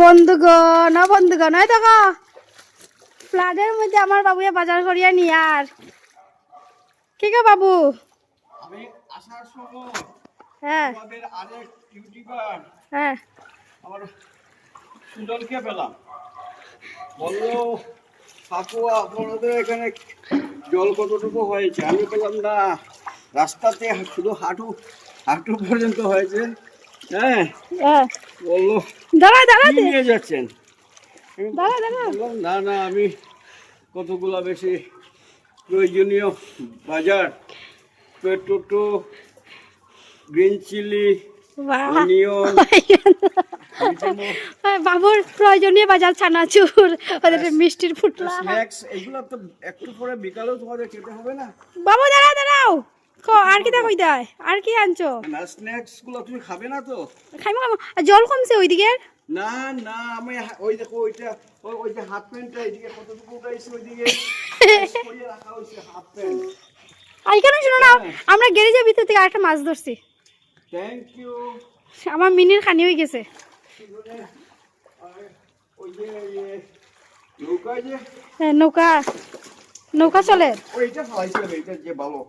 বন্ধুগণ বন্ধুগণ হয় দেখো ফ্লাডের মধ্যে আমার বাবুয়ে বাজার করিয়া নিয়ে আর কি গো বাবু। আমি আসার সময় হ্যাঁ আমাদের আরেক ইউটিউবার হ্যাঁ আমার সুজনকে পেলাম, বললো কাকু আপনাদের এখানে জল কতটুকু হয়েছে। আমি বললাম না, রাস্তাতে শুধু হাঁটু হাঁটু পর্যন্ত হয়েছে। হ্যাঁ, হ্যাঁ বললো দাঁড়া দাঁড়া কি নিয়ে যাচ্ছেন। আমি দাঁড়া দাঁড়া বললাম না না, আমি কতগুলা বেশি প্রয়োজনীয় বাজার, পেটোটো, গ্রিন চিলি, বাহ অনিয়ন, বাবুর প্রয়োজনীয় বাজার ছানাচুর ওদের মিষ্টির ফুটলা। স্ন্যাক্স, এগুলো তো একটু পরে বিকালেও তোমাদের খেতে হবে না। বাবু দাঁড়াও দাঁড়াও আর কি দেখো দেয় আর কি আনছো। না, স্ন্যাক্স গুলো তুমি খাবে না তো? খাইমো খাইমো আর জল কমছে ওইদিকে। না না, আমি ওই দেখো ওইটা, ওই যে হাফ প্যান্টটা এদিকে কতটুকু উঠাইছে, ওইদিকে করিয়ে রাখা হয়েছে হাফ প্যান্ট। আর এখানে শোনো না, আমরা গ্যারেজের ভিতর থেকে আরেকটা মাছ ধরছি। Thank you. আমার মিনির খানি হয়ে গেছে। ওই যে নৌকা, যে হ্যাঁ, নৌকা নৌকা চলে। ওইটা ফালাইছিলাম, এইটা যে ভালো